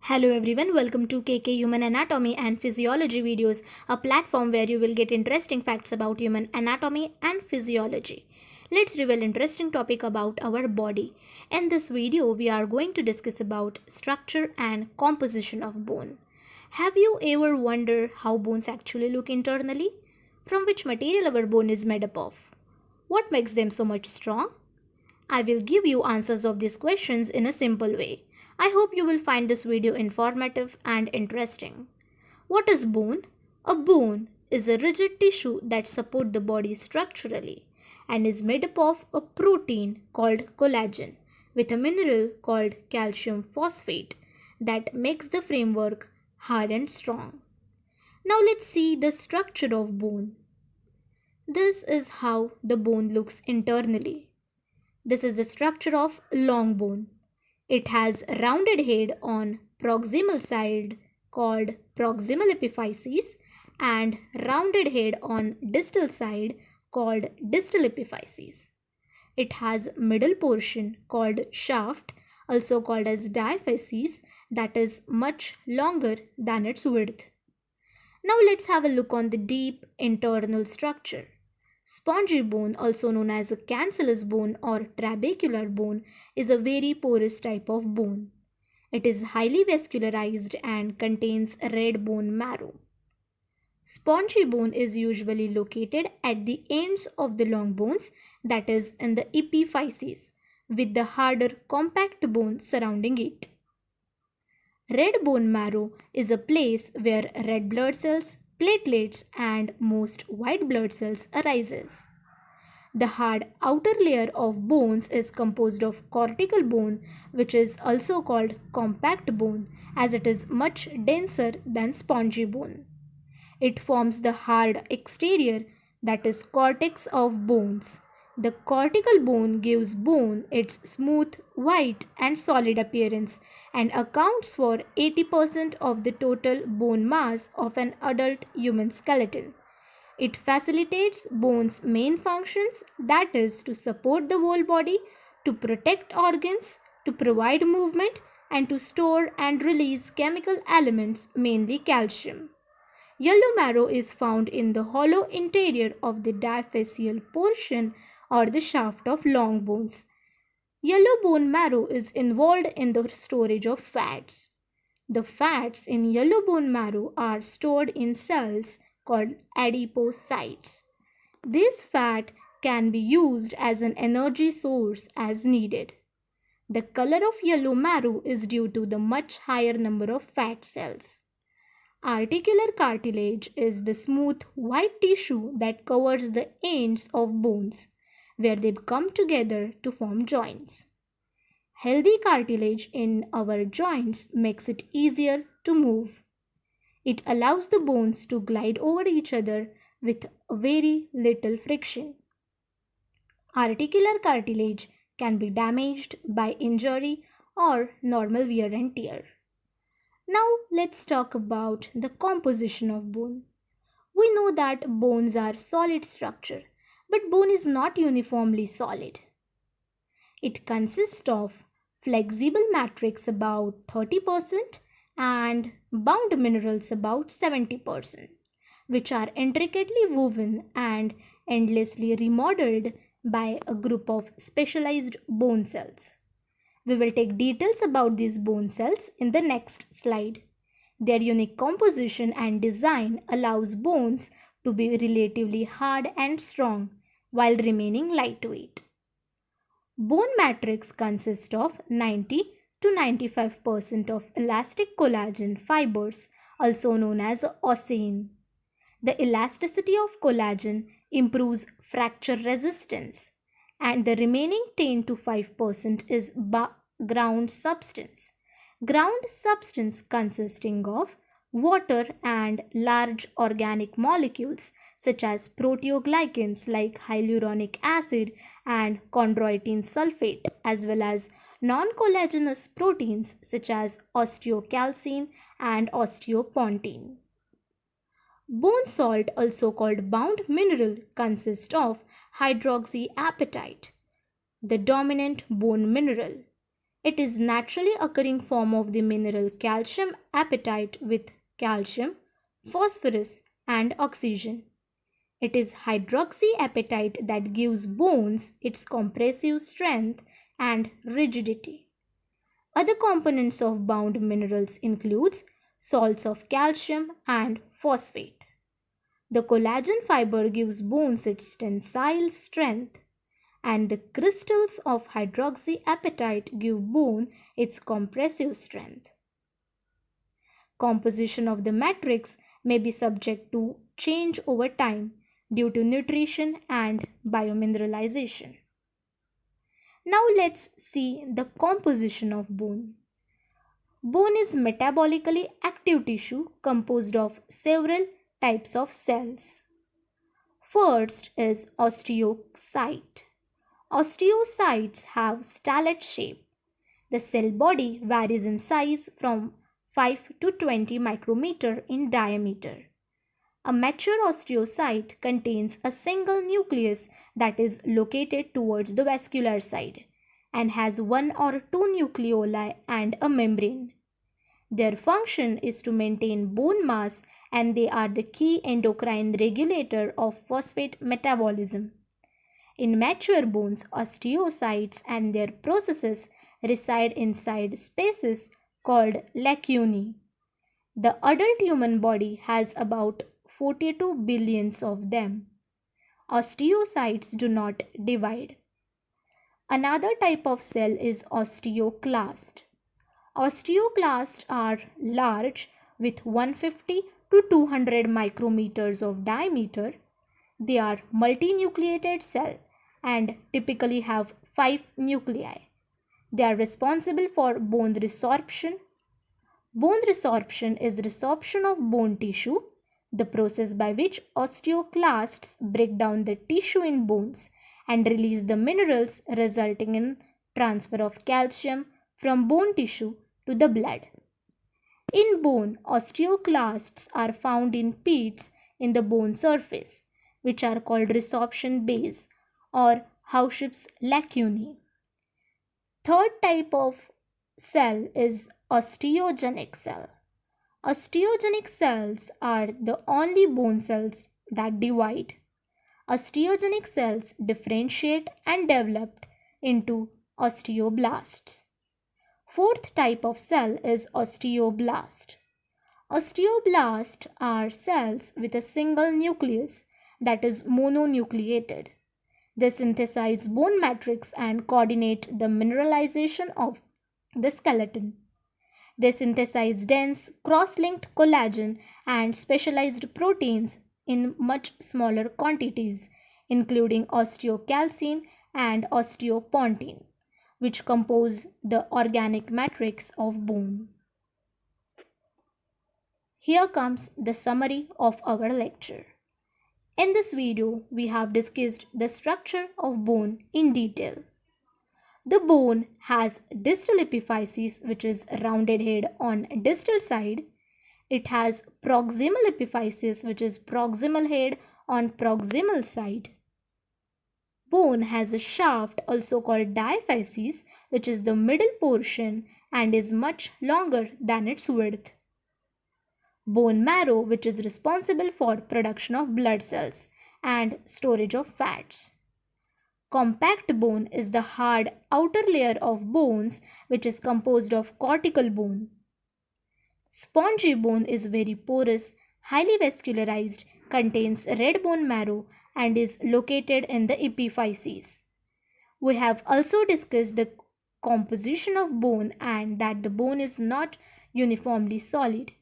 Hello everyone, welcome to KK Human Anatomy and Physiology videos, a platform where you will get interesting facts about human anatomy and physiology. Let's reveal interesting topic about our body. In this video, we are going to discuss about structure and composition of bone. Have you ever wondered how bones actually look internally? From which material our bone is made up of? What makes them so much strong? I will give you answers of these questions in a simple way. I hope you will find this video informative and interesting. What is bone? A bone is a rigid tissue that supports the body structurally and is made up of a protein called collagen with a mineral called calcium phosphate that makes the framework hard and strong. Now let's see the structure of bone. This is how the bone looks internally. This is the structure of long bone. It has rounded head on proximal side called proximal epiphysis and rounded head on distal side called distal epiphysis. It has middle portion called shaft, also called as diaphysis, that is much longer than its width. Now let's have a look on the deep internal structure. Spongy bone, also known as a cancellous bone or trabecular bone, is a very porous type of bone. It is highly vascularized and contains red bone marrow. Spongy bone is usually located at the ends of the long bones, that is in the epiphysis, with the harder compact bone surrounding it. Red bone marrow is a place where red blood cells, platelets and most white blood cells arises. The hard outer layer of bones is composed of cortical bone, which is also called compact bone as it is much denser than spongy bone. It forms the hard exterior, that is cortex of bones. The cortical bone gives bone its smooth, white and solid appearance and accounts for 80% of the total bone mass of an adult human skeleton. It facilitates bone's main functions, that is to support the whole body, to protect organs, to provide movement and to store and release chemical elements, mainly calcium. Yellow marrow is found in the hollow interior of the diaphyseal portion or the shaft of long bones. Yellow bone marrow is involved in the storage of fats. The fats in yellow bone marrow are stored in cells called adipocytes. This fat can be used as an energy source as needed. The color of yellow marrow is due to the much higher number of fat cells. Articular cartilage is the smooth white tissue that covers the ends of bones, where they come together to form joints. Healthy cartilage in our joints makes it easier to move. It allows the bones to glide over each other with very little friction. Articular cartilage can be damaged by injury or normal wear and tear. Now let's talk about the composition of bone. We know that bones are solid structure, but bone is not uniformly solid. It consists of flexible matrix about 30% and bound minerals about 70%, which are intricately woven and endlessly remodeled by a group of specialized bone cells. We will take details about these bone cells in the next slide. Their unique composition and design allows bones to be relatively hard and strong while remaining lightweight. Bone matrix consists of 90 to 95% of elastic collagen fibers, also known as ossein. The elasticity of collagen improves fracture resistance, and the remaining 10 to 5% is ground substance. Ground substance consisting of water and large organic molecules such as proteoglycans like hyaluronic acid and chondroitin sulfate, as well as non-collagenous proteins such as osteocalcin and osteopontin. Bone salt, also called bound mineral, consists of hydroxyapatite, the dominant bone mineral. It is naturally occurring form of the mineral calcium apatite with calcium, phosphorus and oxygen. It is hydroxyapatite that gives bones its compressive strength and rigidity. Other components of bound minerals includes salts of calcium and phosphate. The collagen fiber gives bones its tensile strength, and the crystals of hydroxyapatite give bone its compressive strength. Composition of the matrix may be subject to change over time due to nutrition and biomineralization. Now let's see the composition of bone. Bone is metabolically active tissue composed of several types of cells. First is osteocyte. Osteocytes have stellate shape. The cell body varies in size from 5 to 20 micrometer in diameter. A mature osteocyte contains a single nucleus that is located towards the vascular side and has one or two nucleoli and a membrane. Their function is to maintain bone mass, and they are the key endocrine regulator of phosphate metabolism. In mature bones, osteocytes and their processes reside inside spaces called lacunae. The adult human body has about 42 billions of them. Osteocytes do not divide. Another type of cell is osteoclast. Osteoclasts are large with 150 to 200 micrometers of diameter. They are multinucleated cell and typically have 5 nuclei. They are responsible for bone resorption. Bone resorption is resorption of bone tissue, the process by which osteoclasts break down the tissue in bones and release the minerals, resulting in transfer of calcium from bone tissue to the blood. In bone, osteoclasts are found in pits in the bone surface, which are called resorption bays or Hauschup's lacunae. Third type of cell is osteogenic cell. Osteogenic cells are the only bone cells that divide. Osteogenic cells differentiate and develop into osteoblasts. Fourth type of cell is osteoblast. Osteoblasts are cells with a single nucleus that is mononucleated. They synthesize bone matrix and coordinate the mineralization of the skeleton. They synthesize dense, cross-linked collagen and specialized proteins in much smaller quantities, including osteocalcin and osteopontin, which compose the organic matrix of bone. Here comes the summary of our lecture. In this video, we have discussed the structure of bone in detail. The bone has distal epiphysis, which is rounded head on distal side. It has proximal epiphysis, which is proximal head on proximal side. Bone has a shaft, also called diaphysis, which is the middle portion and is much longer than its width. Bone marrow, which is responsible for production of blood cells and storage of fats. Compact bone is the hard outer layer of bones, which is composed of cortical bone. Spongy bone is very porous, highly vascularized, contains red bone marrow and is located in the epiphyses. We have also discussed the composition of bone and that the bone is not uniformly solid.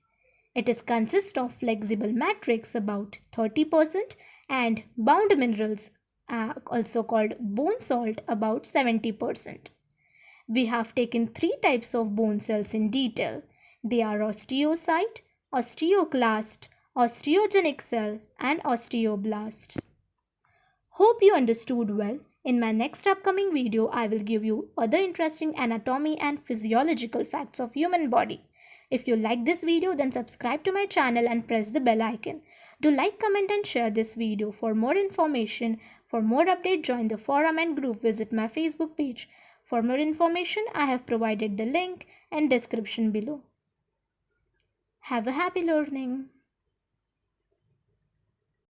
It is consists of flexible matrix about 30% and bound minerals, also called bone salt, about 70%. We have taken 3 types of bone cells in detail. They are osteocyte, osteoclast, osteogenic cell and osteoblast. Hope you understood well. In my next upcoming video, I will give you other interesting anatomy and physiological facts of human body. If you like this video, then subscribe to my channel and press the bell icon. Do like, comment and share this video. For more information, for more updates, join the forum and group. Visit my Facebook page. For more information, I have provided the link and description below. Have a happy learning.